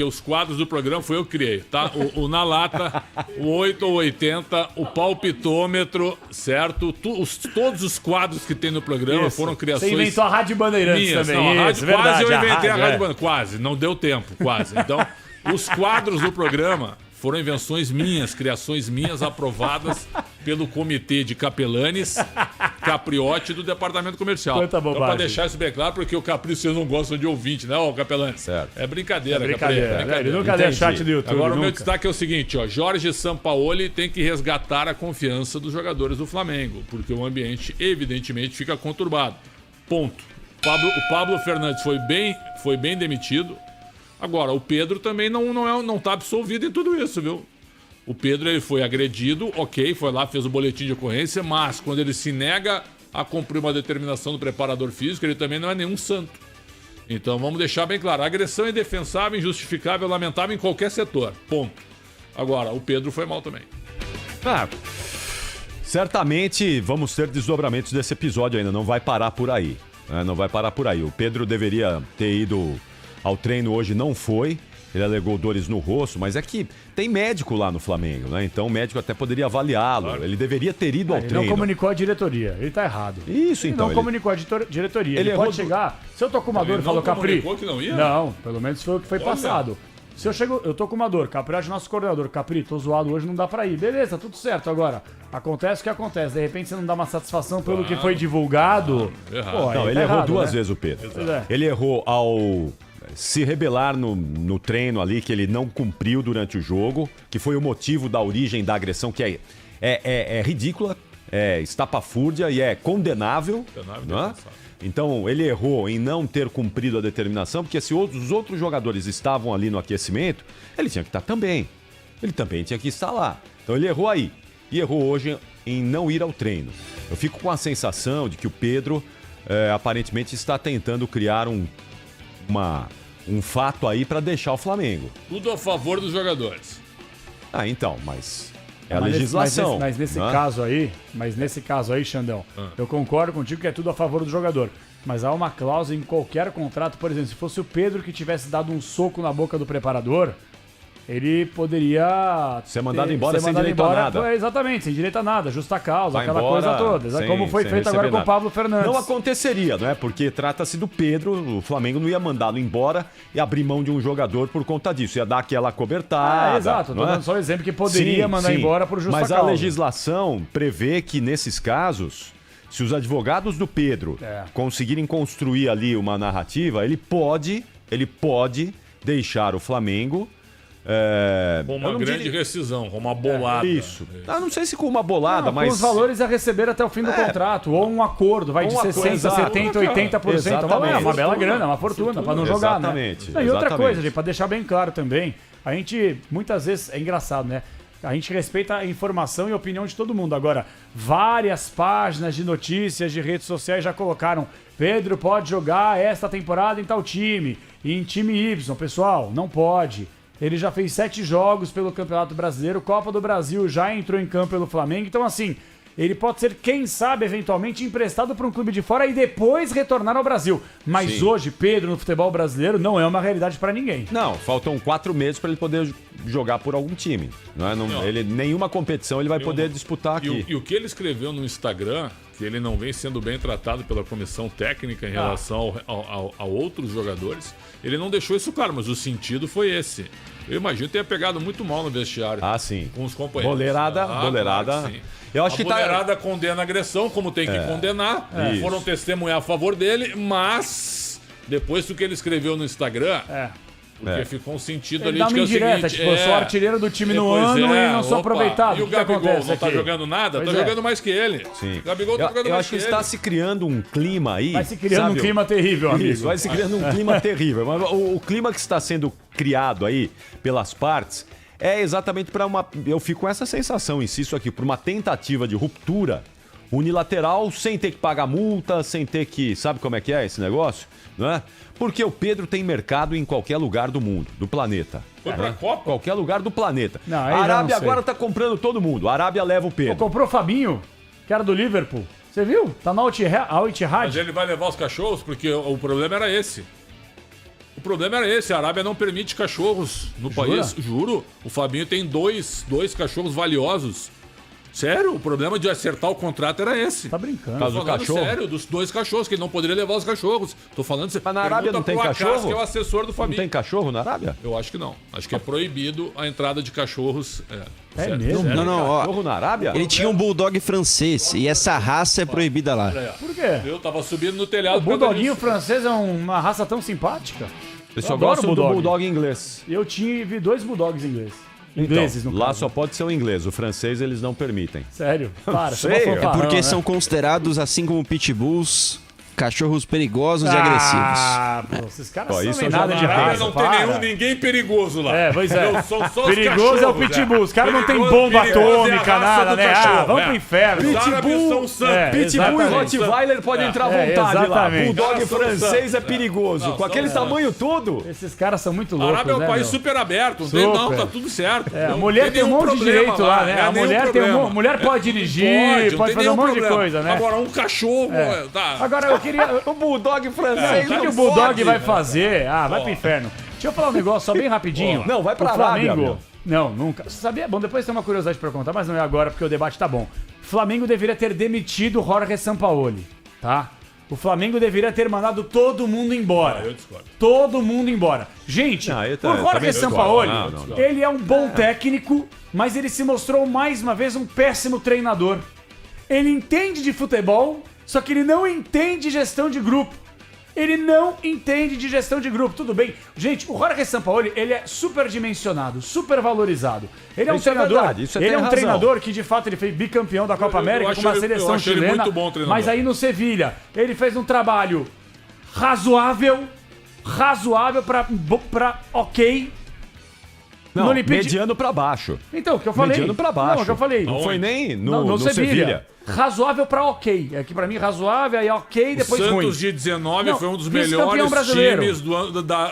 Os quadros do programa foi eu que criei, tá? O Na Lata, o 8 ou 80, o palpitômetro, certo? Todos os quadros que tem no programa foram criações. Você inventou a Rádio Bandeirantes minhas. também. Não, a rádio, quase verdade, eu inventei a Rádio Bandeirantes. Quase, não deu tempo, quase. Então, os quadros do programa foram invenções minhas, criações minhas aprovadas pelo comitê de capelanes Capriotti do departamento comercial. Quanta bobagem. Então, pra deixar isso bem claro, porque o Capri vocês não gostam de ouvinte, né, ô capelane? Certo. É brincadeira, Brincadeira. Ele nunca Entendi. deu chat do YouTube. Agora o meu nunca. destaque é o seguinte, ó, Jorge Sampaoli tem que resgatar a confiança dos jogadores do Flamengo, porque o ambiente evidentemente fica conturbado. Ponto. O Pablo Fernandes foi bem demitido. Agora, o Pedro também não tá absolvido em tudo isso, viu? O Pedro ele foi agredido, ok, foi lá, fez o boletim de ocorrência, mas quando ele se nega a cumprir uma determinação do preparador físico, ele também não é nenhum santo. Então vamos deixar bem claro, a agressão é indefensável, injustificável, lamentável em qualquer setor, ponto. Agora, o Pedro foi mal também. Certamente vamos ter desdobramentos desse episódio ainda, não vai parar por aí. Né? Não vai parar por aí. O Pedro deveria ter ido ao treino hoje, não foi. Ele alegou dores no rosto, mas é que tem médico lá no Flamengo, né? Então o médico até poderia avaliá-lo. Claro. Ele deveria ter ido ao treino. Ele não comunicou a diretoria. Ele tá errado. Isso, então. Ele não comunicou a diretoria. Ele pode chegar. Se eu tô com uma dor, falou Capri. Que não ia? Não, pelo menos foi o que foi passado. Se eu tô com uma dor, Capri é nosso coordenador. Capri, tô zoado hoje, não dá pra ir. Beleza, tudo certo. Agora, acontece o que acontece. De repente você não dá uma satisfação pelo que foi divulgado. Errado. Não, ele tá errou errado, duas né? vezes o Pedro. Exato. Ele errou ao se rebelar no treino ali, que ele não cumpriu durante o jogo, que foi o motivo da origem da agressão, que é ridícula, é estapafúrdia e é condenável. Não é? Então, ele errou em não ter cumprido a determinação, porque se os outros jogadores estavam ali no aquecimento, ele tinha que estar também. Ele também tinha que estar lá. Então, ele errou aí. E errou hoje em não ir ao treino. Eu fico com a sensação de que o Pedro aparentemente está tentando criar um fato aí para deixar o Flamengo. Tudo a favor dos jogadores. Então, mas é a legislação. Mas nesse caso aí, Xandão, eu concordo contigo que é tudo a favor do jogador. Mas há uma cláusula em qualquer contrato, por exemplo, se fosse o Pedro que tivesse dado um soco na boca do preparador, ele poderia ser mandado embora sem direito a nada. Exatamente, sem direito a nada, justa causa, vai aquela embora, coisa toda. Como foi feito agora com o Pablo Fernandes. Não aconteceria, não é? Porque trata-se do Pedro, o Flamengo não ia mandá-lo embora e abrir mão de um jogador por conta disso. Ia dar aquela cobertada. Exato, tô dando só o exemplo que poderia mandar embora por justa causa. Mas a legislação prevê que nesses casos, se os advogados do Pedro conseguirem construir ali uma narrativa, ele pode deixar o Flamengo com uma grande rescisão, com uma bolada. Isso. Não sei se com uma bolada, mas... Com os valores a receber até o fim do contrato, ou um acordo, vai de 60%, 70%, 80%. É uma bela grana, uma fortuna, para não jogar, né? E outra coisa, gente, para deixar bem claro também, a gente, muitas vezes, é engraçado, né? A gente respeita a informação e a opinião de todo mundo. Agora, várias páginas de notícias de redes sociais já colocaram Pedro pode jogar esta temporada em tal time, em time Y. Pessoal, não pode. Ele já fez 7 jogos pelo Campeonato Brasileiro, Copa do Brasil, já entrou em campo pelo Flamengo. Então, assim, ele pode ser, quem sabe, eventualmente emprestado para um clube de fora e depois retornar ao Brasil. Mas hoje, Pedro, no futebol brasileiro, não é uma realidade para ninguém. Não, faltam 4 meses para ele poder jogar por algum time. Nenhuma competição ele vai poder disputar aqui. E o que ele escreveu no Instagram, que ele não vem sendo bem tratado pela comissão técnica em relação a outros jogadores, ele não deixou isso claro, mas o sentido foi esse. Eu imagino que tenha pegado muito mal no vestiário. Sim. Com os companheiros. Boleirada. Claro, sim. Eu acho a boleirada condena a agressão, como tem que condenar. Foram testemunhar a favor dele, mas depois do que ele escreveu no Instagram... Porque ficou um sentido ali de que é o seguinte... eu sou artilheiro do time no ano e não sou aproveitado. E o Gabigol não tá jogando nada? Tá jogando mais que ele. Sim. O Gabigol tá jogando mais que ele. Eu acho que está se criando um clima aí... Vai se criando um clima terrível, amigo. Isso, vai se criando um clima terrível. Mas o clima que está sendo criado aí pelas partes é exatamente para uma... Eu fico com essa sensação, insisto aqui, por uma tentativa de ruptura unilateral, sem ter que pagar multa, sem ter que... Sabe como é que é esse negócio? Não é? Porque o Pedro tem mercado em qualquer lugar do mundo, do planeta. Foi pra Copa? Qualquer lugar do planeta. Não, a Arábia agora tá comprando todo mundo. A Arábia leva o Pedro. Comprou o Fabinho, que era do Liverpool. Você viu? Tá na Al Ittihad. Mas ele vai levar os cachorros, porque o problema era esse. problema era esse. A Arábia não permite cachorros no país. Juro. O Fabinho tem dois cachorros valiosos. Sério, o problema de acertar o contrato era esse. Tá brincando. Tô falando sério, dos 2 cachorros, que ele não poderia levar os cachorros. Tô falando... Mas na Arábia não tem cachorro? Que é o assessor do Fabinho. Não tem cachorro na Arábia? Eu acho que não. Acho que é proibido a entrada de cachorros. É mesmo? Não, Cachorro na Arábia? Ele tinha um bulldog francês e essa raça é proibida lá. Por quê? Eu tava subindo no telhado. O bulldoguinho francês é uma raça tão simpática. Eu só gosto do bulldog inglês. Eu tive 2 bulldogs ingleses no lá caso. só pode ser o inglês. O francês eles não permitem. Sério? Para, Sei, você É porque são considerados, assim como pitbulls, cachorros perigosos e agressivos. Pô, esses caras Ó, não isso sabem eu já nada de vi. raça. Não tem ninguém perigoso lá. Pois é. São só os Perigoso é o cachorros, pitbull. Os caras não tem Perigoso bomba é a atômica, raça nada, do né? cachorro, Vamos pro inferno. Os árabes são santos. Pitbull e exatamente. Rottweiler podem entrar à vontade lá. exatamente. Bulldog São francês santos. é perigoso. Não, com aquele são tamanho todo. Esses caras são muito A loucos, Arábia é um né, país meu? super aberto. Não, Super. tá tudo certo. A mulher tem um monte de direito lá, né? A mulher tem mulher pode dirigir, pode fazer um monte de coisa, né? Agora, um cachorro... Tá. Agora eu queria... O bulldog O francês que não o Bulldog pode. vai fazer? Vai pro inferno. Deixa eu falar um negócio só bem rapidinho. Não, vai pra o Flamengo. Arábia, meu. Não, nunca. Você sabia? Bom, depois tem uma curiosidade pra contar, mas não é agora porque o debate tá bom. O Flamengo deveria ter demitido o Jorge Sampaoli, tá? O Flamengo deveria ter mandado todo mundo embora. Eu discordo. Todo mundo embora. Gente, Não, eu o Jorge também Sampaoli, discordo. Não. ele é um bom técnico, mas ele se mostrou mais uma vez um péssimo treinador. Ele entende de futebol, só que ele não entende gestão de grupo. Ele não entende de gestão de grupo, tudo bem. Gente, o Jorge Sampaoli, ele é superdimensionado, supervalorizado. Ele é um Isso é treinador, verdade, isso ele tem é um razão. treinador que de fato ele foi bicampeão da Copa América acho com uma ele- seleção eu acho ele chilena. muito bom treinador. Mas aí no Sevilha, ele fez um trabalho razoável pra ok. Não, No Olympique- mediano pra baixo. Então, o que eu falei. Mediano pra baixo. Não, o que eu falei. Não foi nem No no Sevilha. Sevilha. Razoável pra ok. Aqui pra mim, razoável, aí ok, O depois ruim. Santos de 19 Não, foi um dos vice-campeão melhores brasileiro. times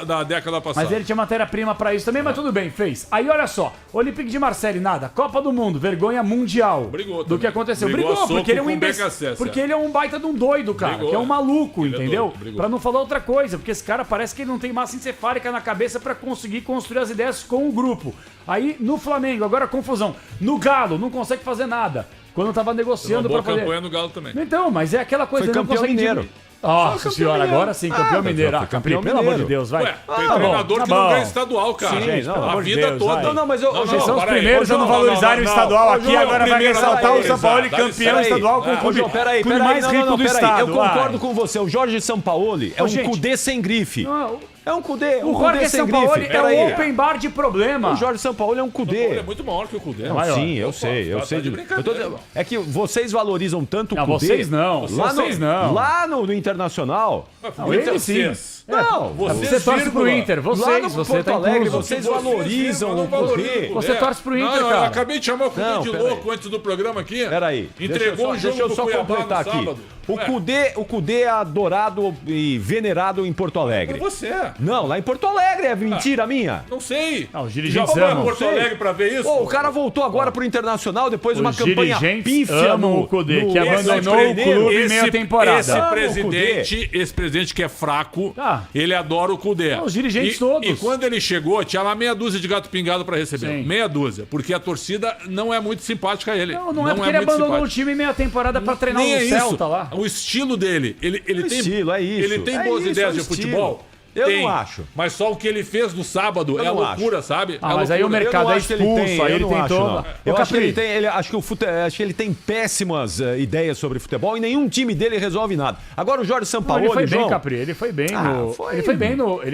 da década passada. Mas ele tinha matéria-prima pra isso também, mas tudo bem, fez. Aí olha só, Olympique de Marseille, nada. Copa do Mundo, vergonha mundial. Brigou do também. que aconteceu. Brigou a soco porque ele é um com o imbecil. BKSS, Porque ele é um baita de um doido, cara. Brigou, que é um maluco, Ele é entendeu? doido, brigou. Pra não falar outra coisa, porque esse cara parece que ele não tem massa encefálica na cabeça pra conseguir construir as ideias com o grupo. Aí no Flamengo, agora confusão. No Galo, não consegue fazer nada. Quando tava Uma negociando boa pra fazer. campanha no Galo também. Então, mas é aquela coisa Foi ele não campeão consegue mineiro. Nossa Foi campeão senhora, mineiro. agora sim, campeão mineiro. foi Ah, campeão pelo amor de mineiro. Deus, vai. Ué, tem Tá bom, treinador tá que não bom. ganha estadual, cara. Sim, gente, pelo a amor de vida Deus, toda. vai. Não, mas eu, Não, Vocês são os peraí. primeiros a não valorizarem o estadual aqui, João, agora vai primeiro, ressaltar não, o São Paulo dá campeão licença. estadual com o Ô, clube, João, peraí, clube mais rico do estado. Eu concordo vai. com você. O Jorge Sampaoli é um gente, Cudê sem grife. Não, É um Cudê, o Jorge Sampaoli é um open bar de problema. O Jorge Sampaoli é um Cudê. Ele é muito maior que o Cudê. Não, Maior. sim, eu sei Tá de de brincadeira, dizendo- É que vocês valorizam tanto o Não, Cudê. vocês não. Lá Vocês no, não. Lá no Internacional. Não, ele sim. Não, Você torce pro Inter, lá no você Porto tá Alegre, incluso. vocês valorizam o Cudê. Você torce pro Inter, não, cara. Eu acabei de chamar o Cudê Não, de peraí. louco antes do programa aqui. Peraí. Entregou um jogo Deixa eu pro só Cuiabá completar no aqui. sábado. O Cudê é adorado e venerado em Porto Alegre. Por você. Não, lá em Porto Alegre é mentira minha. Não sei. Não, os Já dirigentes foi a amam. Porto Sei. Alegre pra ver isso? Pô, o cara voltou agora pro Internacional depois de uma Os campanha dirigentes pífia amam no o Cudê, no que abandonou o Atlético clube Mineiro. meia temporada. Esse Ama o presidente que é fraco, Tá. ele adora o Cudê. Os dirigentes E- todos. E quando ele chegou, tinha lá meia dúzia de gato pingado pra receber. Sim. Meia dúzia. Porque a torcida não é muito simpática a ele. Não é porque ele muito abandonou o simpática. time meia temporada pra treinar Nem o é Celta isso. lá. O estilo dele. Ele tem estilo, é isso. Ele tem É boas isso, ideias é o de estilo. futebol. Eu Tem. não acho. Mas só o que ele fez no sábado é a não loucura, sabe? Ah, É mas aí o loucura. mercado Eu não é acho que ele expulso, tem, aí eu ele não tem acho, toda. não. Ô, Eu acho que Capri, ele tem, acho que ele tem péssimas ideias sobre futebol e nenhum time dele resolve nada. Agora o Jorge Não, Sampaoli, ele foi bem, João, Capri. Ele foi bem Ah, no. foi- Ele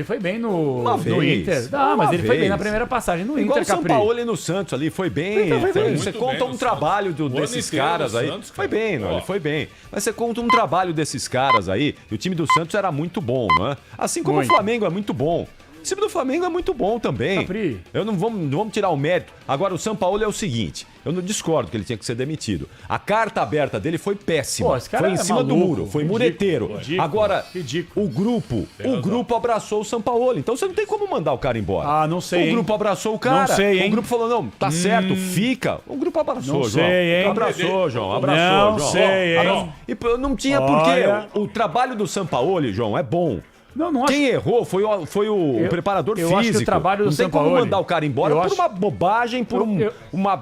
foi bem no. Uma no vez. Inter. Não, mas Uma ele foi bem vez. na primeira passagem no igual Inter, o São Capri. Paulo no Santos ali, foi bem. Então, foi bem. Você Muito conta bem um no trabalho Santos. O ano desses inteiro caras no aí. Santos, Foi cara. bem, não, Ó. ele foi bem. Mas você conta um trabalho desses caras aí, e o time do Santos era muito bom, não é? Assim como Muito. o Flamengo é muito bom. O time do Flamengo é muito bom também. Capri. Eu não vamos tirar o mérito. Agora, o São Paulo é o seguinte: eu não discordo que ele tinha que ser demitido. A carta aberta dele foi péssima. Pô, esse cara foi em é cima do maluco, muro, foi ridículo, mureteiro. ridículo, Agora, ridículo. o grupo abraçou o São Paulo. Então você não tem como mandar o cara embora. Ah, não sei, O hein? grupo abraçou o cara. Não sei, hein? O grupo falou: não, tá certo, fica. O grupo abraçou, Não João. sei, hein? Abraçou, João. Abraçou, Não João. sei, hein? Abraçou. E não tinha Olha. porquê. O trabalho do Sampaoli, João, é bom. Não acho... Quem errou foi o preparador físico. Acho que o trabalho do não tem como mandar o cara embora por uma bobagem, por uma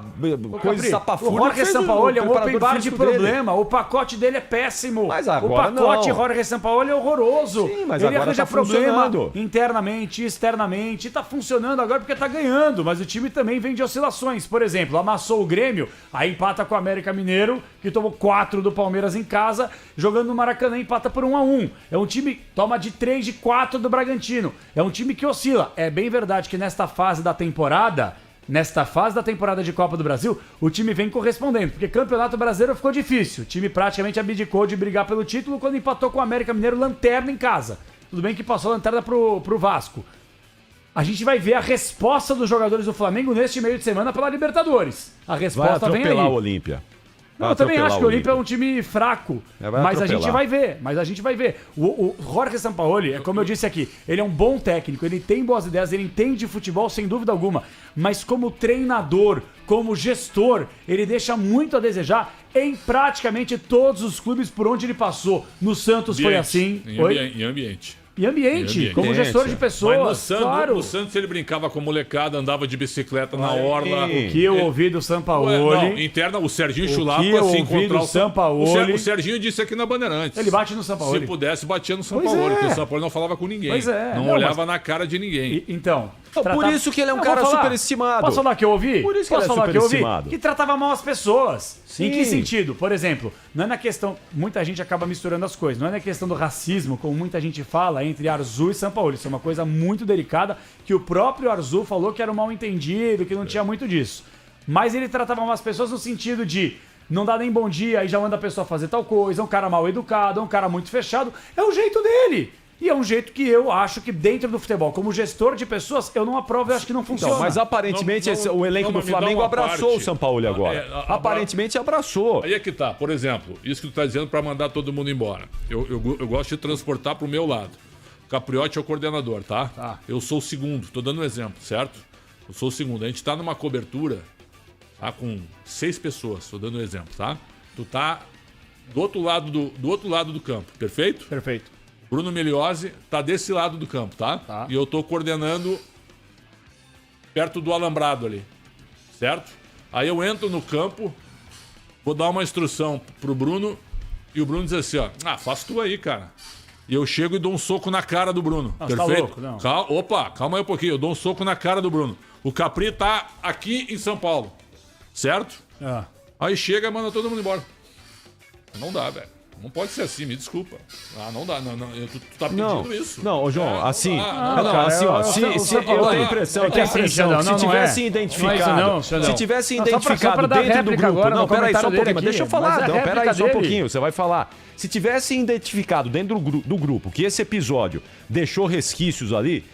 coisa estapafúrdia. O Jorge Sampaoli é um open bar de problema. O pacote dele é péssimo. Mas agora o pacote Jorge Sampaoli é horroroso. Sim, mas ele agora arranja problema internamente, externamente. Tá funcionando agora porque tá ganhando. Mas o time também vem de oscilações. Por exemplo, amassou o Grêmio, aí empata com o América Mineiro, que tomou 4 do Palmeiras em casa, jogando no Maracanã, empata por 1-1. É um time que toma de 3 de 4 do Bragantino. É um time que oscila. É bem verdade que nesta fase da temporada de Copa do Brasil, o time vem correspondendo, porque Campeonato Brasileiro ficou difícil. O time praticamente abdicou de brigar pelo título quando empatou com o América Mineiro, lanterna em casa. Tudo bem que passou a lanterna pro Vasco. A gente vai ver a resposta dos jogadores do Flamengo neste meio de semana pela Libertadores. A resposta vem aí. Vai atropelar o Olímpia. Eu também acho que o Olímpia é um time fraco, mas a gente vai ver. O Jorge Sampaoli, como eu disse aqui, ele é um bom técnico, ele tem boas ideias, ele entende futebol sem dúvida alguma, mas como treinador, como gestor, ele deixa muito a desejar em praticamente todos os clubes por onde ele passou. No Santos foi assim. Em ambiente. E ambiente, como gestor de pessoas. Mas no Santos ele brincava com molecada, andava de bicicleta na orla. O que eu ouvi do Sampaoli... Interna, o Serginho Chulapa se encontrar o Sampaoli. O Serginho disse aqui na Bandeirantes. Ele bate no Sampaoli. Se pudesse, batia no Sampaoli, porque o Sampaoli não falava com ninguém. Não olhava na cara de ninguém. Então... Por isso que ele é um cara superestimado. Posso falar que eu ouvi? Por isso que ele é superestimado. Que tratava mal as pessoas. Sim. Em que sentido? Por exemplo, não é na questão... Muita gente acaba misturando as coisas. Não é na questão do racismo, como muita gente fala, entre Arzu e Sampaoli. Isso é uma coisa muito delicada, que o próprio Arzu falou que era um mal-entendido, que não tinha muito disso. Mas ele tratava mal as pessoas no sentido de... Não dá nem bom dia, aí já manda a pessoa fazer tal coisa. É um cara mal educado, é um cara muito fechado. É o jeito dele. E é um jeito que eu acho que dentro do futebol, como gestor de pessoas, eu não aprovo e acho que não funciona. Então, mas aparentemente o elenco do Flamengo abraçou o Sampaoli agora. Aparentemente abraçou. Aí é que tá, por exemplo, isso que tu tá dizendo pra mandar todo mundo embora. Eu gosto de transportar pro meu lado. O Capriotti é o coordenador, tá? Eu sou o segundo, tô dando um exemplo, certo? Eu sou o segundo. A gente tá numa cobertura, tá? Com 6 pessoas, tô dando um exemplo, tá? Tu tá do outro lado do campo, perfeito? Perfeito. Bruno Meliozzi tá desse lado do campo, tá? E eu tô coordenando perto do alambrado ali, certo? Aí eu entro no campo, vou dar uma instrução pro Bruno e o Bruno diz assim, ó, faz tu aí, cara. E eu chego e dou um soco na cara do Bruno, perfeito? Tá louco, não. Calma aí um pouquinho, eu dou um soco na cara do Bruno. O Capri tá aqui em São Paulo, certo? Aí chega e manda todo mundo embora. Não dá, velho. Não pode ser assim, me desculpa. Não dá, não. Tu tá pedindo isso. Não, João, assim. Eu tenho a impressão que se tivesse identificado. Se tivesse identificado dentro do grupo. Não, peraí, só um pouquinho, mas deixa eu falar. Não, peraí, só um pouquinho, você vai falar. Se tivesse identificado dentro do grupo que esse episódio deixou resquícios ali,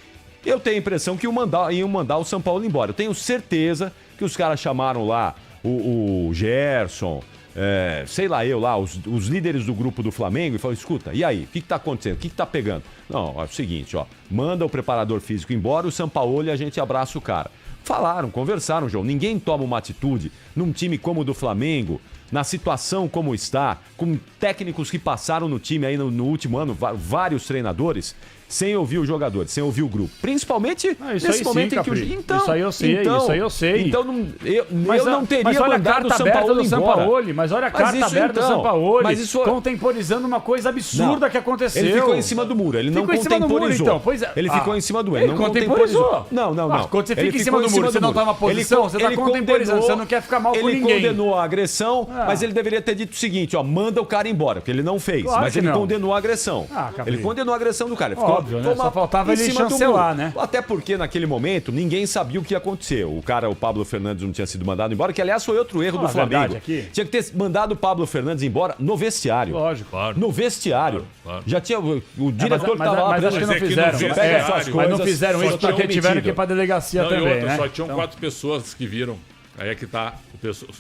eu tenho a impressão que iam mandar o São Paulo embora. Eu tenho certeza que os caras chamaram lá o Gerson. Sei lá, os líderes do grupo do Flamengo e falaram, escuta, e aí, o que tá acontecendo? O que tá pegando? Não, é o seguinte, manda o preparador físico embora, o Sampaoli, a gente abraça o cara. Falaram, conversaram, João, ninguém toma uma atitude num time como o do Flamengo, na situação como está, com técnicos que passaram no time aí no último ano, vários treinadores, sem ouvir os jogadores, sem ouvir o grupo. Principalmente nesse momento em que o... Então, isso aí eu sei. Então eu não teria mandado o Sampaoli embora. Mas olha a carta aberta do Sampaoli, contemporizando uma coisa absurda que aconteceu. Ele ficou em cima do muro, ele não contemporizou. Ele ficou em cima do muro, ele não contemporizou. Não. Quando você fica em cima do muro, você não toma posição, você tá contemporizando, você não quer ficar mal com ninguém. Ele condenou a agressão, mas ele deveria ter dito o seguinte, manda o cara embora, porque ele não fez, mas ele condenou a agressão. Ele condenou a agressão do cara, ele ficou óbvio, né? Só faltava ele chancelar, né? Até porque naquele momento ninguém sabia o que ia acontecer. O Pablo Fernandes não tinha sido mandado embora, que aliás foi outro erro do Flamengo. Tinha que ter mandado o Pablo Fernandes embora no vestiário. Lógico, claro. No vestiário. Claro. Já tinha o diretor que estava lá. Mas acho que não fizeram. Mas não fizeram isso porque tiveram que ir pra delegacia também, né? Só tinham 4 pessoas que viram. Aí é que tá.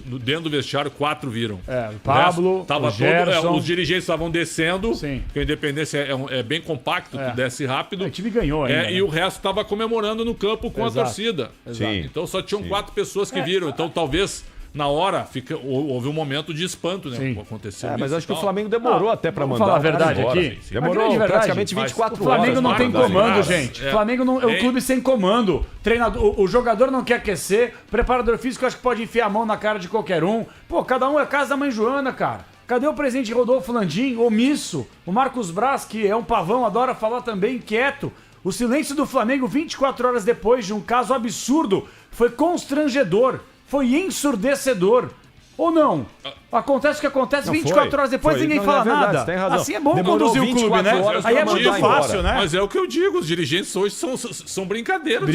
Dentro do vestiário, 4 viram. O Pablo, o Gerson. Os dirigentes estavam descendo. Sim. Porque a Independência é bem compacto, tu desce rápido. O time ganhou ainda. E o resto estava comemorando no campo com a torcida. Sim. Então só tinham 4 pessoas que viram. Então talvez na hora houve um momento de espanto, né? Sim. Aconteceu mas isso acho que o Flamengo demorou até pra mandar. Vamos falar a verdade embora. aqui. Demorou De verdade, praticamente 24 o Flamengo horas. não tem comando, gente. O Flamengo é um clube sem comando. O jogador não quer aquecer. Preparador físico acho que pode enfiar a mão na cara de qualquer um. Pô, cada um é casa da mãe Joana, cara. Cadê o presidente Rodolfo Landim, omisso? O Marcos Braz, que é um pavão, adora falar também, quieto. O silêncio do Flamengo 24 horas depois de um caso absurdo foi constrangedor, foi ensurdecedor. Ou não? Acontece o que acontece, 24 horas depois ninguém fala nada. Tem razão. Assim é bom conduzir o clube, né? Aí é muito fácil, né? Mas é o que eu digo, os dirigentes hoje são brincadeiras.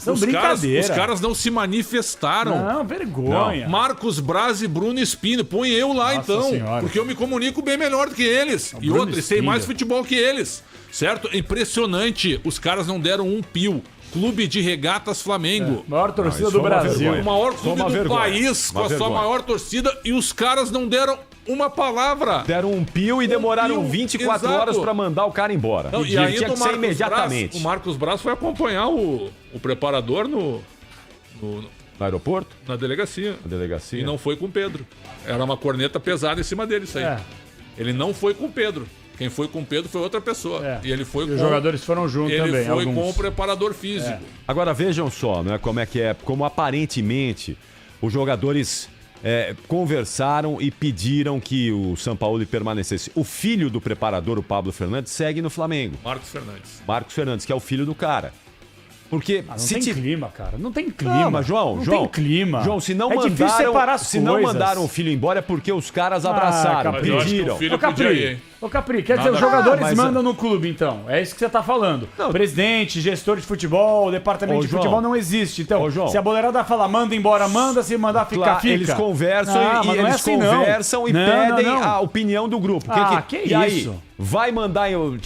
São brincadeira. Os caras não se manifestaram. Não, vergonha. Marcos Braz e Bruno Spino. Põe eu lá, então. Senhora. Porque eu me comunico bem melhor do que eles. E outros, sei mais futebol que eles. Certo? É impressionante. Os caras não deram um pio. Clube de Regatas Flamengo. Maior torcida do Brasil. O maior clube do país, com a sua maior torcida, e os caras não deram uma palavra. Deram um pio e demoraram 24 horas pra mandar o cara embora. Não, e aí tinha que ser imediatamente. O Marcos Braz foi acompanhar o preparador no aeroporto? Na delegacia. E não foi com o Pedro. Era uma corneta pesada em cima dele, isso aí. Ele não foi com o Pedro. Quem foi com o Pedro foi outra pessoa. E ele foi os jogadores foram juntos também. Ele foi com o preparador físico. Agora vejam só, né, como é que é, como aparentemente os jogadores conversaram e pediram que o Sampaoli permanecesse. O filho do preparador, o Pablo Fernandes, segue no Flamengo. Marcos Fernandes, que é o filho do cara. Porque não tem clima, cara. Não tem clima. Não, mas João, tem clima. João, se não difícil separar as coisas. não mandaram o filho embora é porque os caras abraçaram, pediram. Ô Capri, quer dizer, os jogadores mandam no clube, então. É isso que você tá falando. Não. Presidente, gestor de futebol, departamento de futebol não existe. Então, se a boleirada falar manda embora, manda, se mandar ficar, fica. Eles conversam e pedem a opinião do grupo. Que e isso? Aí, vai mandar... O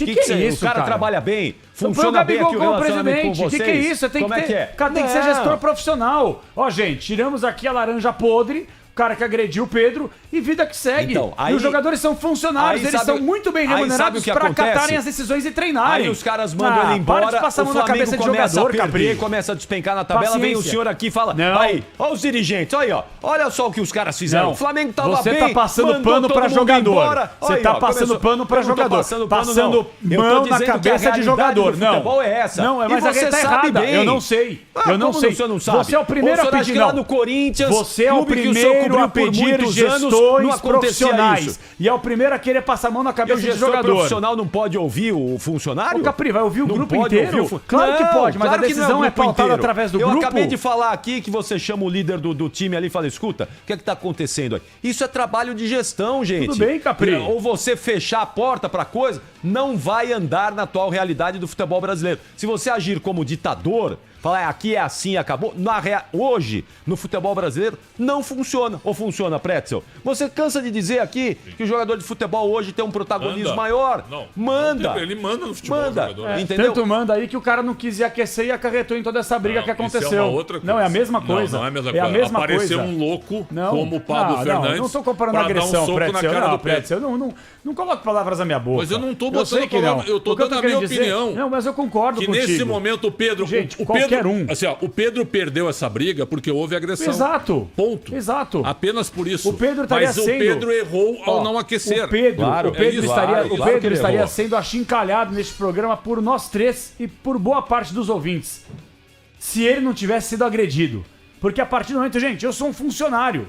cara trabalha bem, Funciona funciona bem aqui o relacionamento com vocês. Que é isso? Tem que ser gestor profissional. Ó, gente, tiramos aqui a laranja podre, o cara que agrediu o Pedro, e vida que segue. Então, e os jogadores são funcionários, eles são muito bem remunerados para acatarem as decisões e treinarem. Aí os caras mandam ele embora, para de passar a mão na cabeça de jogador, Capri, começa a despencar na tabela, vem o senhor aqui e fala, aí, ó os dirigentes, olha só o que os caras fizeram. O Flamengo tava bem, tá passando pano para jogador. Você tá passando pano para jogador. Passando mão na cabeça de jogador. Não, futebol é essa. Não, mas a gente tá errada. Eu não sei. Eu não sei. Você é o primeiro a pedir lá no Corinthians. Você é o primeiro a pedir gestões profissionais. E é o primeiro a querer passar a mão na cabeça de jogador. O profissional não pode ouvir o funcionário? O Capri, vai ouvir o grupo inteiro? Claro que pode, mas a decisão é pautada através do grupo. Eu acabei de falar aqui que você chama o líder do time ali e fala, escuta, o que é que tá acontecendo aí? Isso é trabalho de gestão, gente. Tudo bem, Capri. Ou você fechar a porta pra coisa, não vai andar na atual realidade do futebol brasileiro. Se você agir como ditador, falar aqui é assim, acabou. Hoje, no futebol brasileiro, não funciona. Ou funciona, Pretzel? Você cansa de dizer aqui que o jogador de futebol hoje tem um protagonismo maior? Não. Manda. Ele manda no futebol. Entendeu? Tanto manda aí que o cara não quis ir aquecer e acarretou em toda essa briga que aconteceu. Isso é uma outra coisa. Não, é a mesma coisa. Não é a mesma coisa. É a mesma Apareceu coisa. Um louco como o Pablo Fernandes. Não tô comparando agressão, Pretzel. Não coloque palavras na minha boca. Mas eu não tô botando palavras. Eu tô dando a minha opinião. Não, mas eu concordo contigo. Que nesse momento o Pedro... Gente, qualquer um. Assim, ó, o Pedro perdeu essa briga porque houve agressão. Exato. Ponto. Exato. Apenas por isso. O Pedro estaria Mas o Pedro errou ao não aquecer. O Pedro estaria sendo achincalhado neste programa por nós três e por boa parte dos ouvintes. Se ele não tivesse sido agredido. Porque a partir do momento, gente, eu sou um funcionário.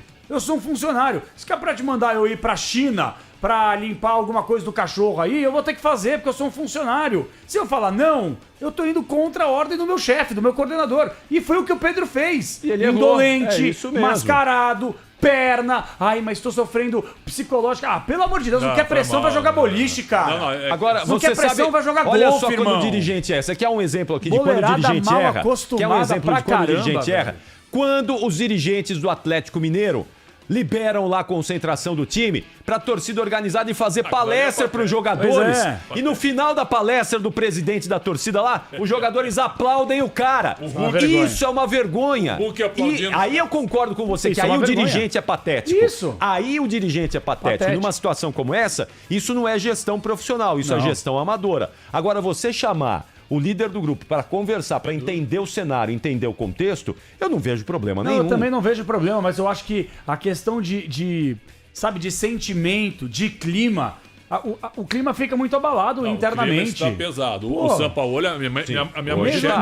Se é pra te mandar eu ir pra China pra limpar alguma coisa do cachorro aí, eu vou ter que fazer, porque eu sou um funcionário. Se eu falar não, eu tô indo contra a ordem do meu chefe, do meu coordenador. E foi o que o Pedro fez. E ele indolente, mascarado, perna. Ai, mas tô sofrendo psicológica. Ah, pelo amor de Deus, não quer pressão, vai jogar boliche, cara. Agora, não você quer pressão, vai jogar olha golfe, só irmão. Quando o dirigente é. Esse aqui é um exemplo aqui de quando o dirigente erra. Que é um exemplo de quando o dirigente erra. Quando os dirigentes do Atlético Mineiro liberam lá a concentração do time pra torcida organizada e fazer palestra pros jogadores. E no final da palestra do presidente da torcida lá, os jogadores aplaudem o cara. Isso é uma vergonha. E aí eu concordo com você que aí o dirigente é patético. Aí o dirigente é patético. Numa situação como essa, isso não é gestão profissional, isso é gestão amadora. Agora, você chamar o líder do grupo, para conversar, para entender o cenário, entender o contexto, eu não vejo problema nenhum. Eu também não vejo problema, mas eu acho que a questão de sentimento, de clima... O clima fica muito abalado internamente. O clima está pesado. O Sampaoli, a minha manchete...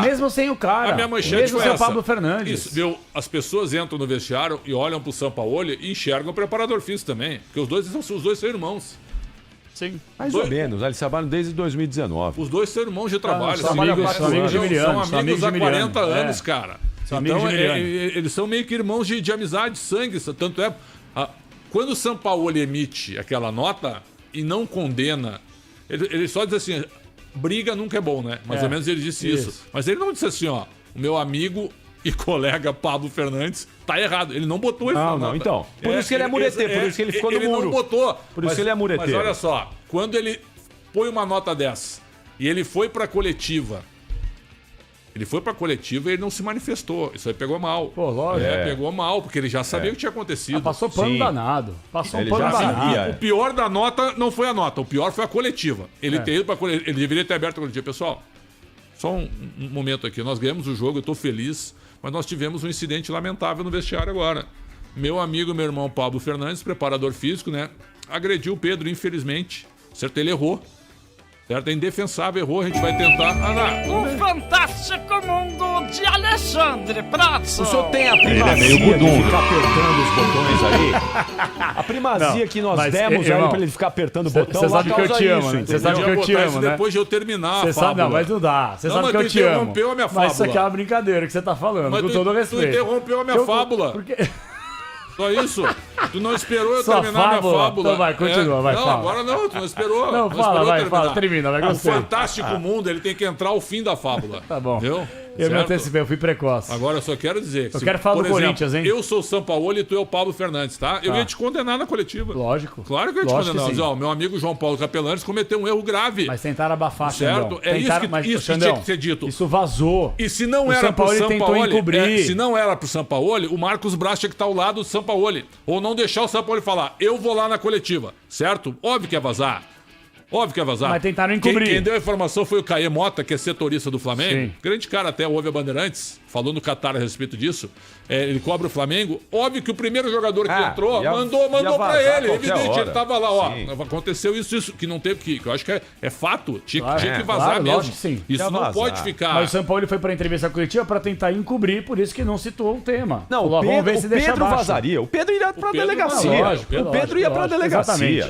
Mesmo sem o cara. A minha manchete mesmo sem o Pablo Fernandes. Isso, viu? As pessoas entram no vestiário e olham pro Sampaoli e enxergam o preparador físico também. Porque os dois são irmãos. Sim. Mais ou menos. Eles trabalham desde 2019. Os dois são irmãos de trabalho. São amigos de Miliano. São amigos há 40 anos, cara. São então, amigos de Miliano. eles são meio que irmãos de amizade, de sangue. Tanto é... Quando o Sampaoli emite aquela nota... e não condena, ele só diz assim, briga nunca é bom, né? Mais ou menos ele disse isso. Mas ele não disse assim, ó, o meu amigo e colega Pablo Fernandes tá errado. Ele não botou isso na nota. Não, então. Por isso que ele é mureteiro, por isso que ele ficou no muro. Ele não botou. Por isso que ele é mureteiro. Mas olha só, quando ele põe uma nota dessa e ele foi pra coletiva... Ele foi pra coletiva e ele não se manifestou. Isso aí pegou mal. Pô, lógico. Pegou mal, porque ele já sabia o que tinha acontecido. Passou pano danado. Passou Ele um pano já danado. sabia. O pior da nota não foi a nota, o pior foi a coletiva. Ele ter ido pra coletiva, ele deveria ter aberto a coletiva. Pessoal, só um momento aqui. Nós ganhamos o jogo, eu tô feliz, mas nós tivemos um incidente lamentável no vestiário agora. Meu amigo, meu irmão Pablo Fernandes, preparador físico, né? Agrediu o Pedro, infelizmente. Certo? Ele errou. Certo? É indefensável, errou, a gente vai tentar. O fantástico mundo de Alexandre Prazo. O senhor tem a primazia de ficar apertando os botões aí? A primazia que nós demos aí pra ele ficar apertando o botão. Você sabe que eu te amo, né? Você sabe que eu te amo, né? Depois de eu terminar a fábula. Não, mas não dá. Você sabe que eu te amo. Interrompeu a minha fábula. Mas isso aqui é uma brincadeira que você tá falando, mas com todo respeito. Tu interrompeu a minha fábula. Porque... Só isso? Tu não esperou eu Sua terminar minha fábula. Então vai, continua, vai, não, fala. Agora não, tu não esperou. Não, fala, vai, fala, termina, vai, gostei. O fantástico mundo, ele tem que entrar ao fim da fábula. Tá bom. Viu? Eu me antecipei, eu fui precoce. Agora eu só quero dizer que... Eu quero falar do Corinthians, hein? Eu sou o Sampaoli e tu é o Pablo Fernandes, tá? Eu ia te condenar na coletiva. Lógico. Claro que eu ia te condenar. Mas, ó, meu amigo João Paulo Capelanes cometeu um erro grave. Mas tentaram abafar, certo? É isso que tinha que ser dito. Isso vazou. E se não era pro Sampaoli, se não era pro Sampaoli, o Marcos Braz tinha que estar ao lado do Sampaoli. Ou não deixar o Sampaoli falar, eu vou lá na coletiva, certo? Óbvio que é vazar. Óbvio que é vazar. Mas tentaram encobrir. Quem deu a informação foi o Caê Mota, que é setorista do Flamengo. Sim. Grande cara, até ouve a Bandeirantes, falou no Qatar a respeito disso. Ele cobra o Flamengo. Óbvio que o primeiro jogador que entrou mandou pra ele. Evidente, ele tava lá, ó. Sim. Aconteceu isso, que não teve que. Eu acho que é fato. Tinha que vazar mesmo. Lógico que sim. Isso não pode ficar. Mas o Sampaoli foi pra entrevista coletiva pra tentar encobrir, por isso que não citou o tema. Não, vamos ver se deixa Pedro vazaria. O Pedro iria pra delegacia. O Pedro ia pra delegacia.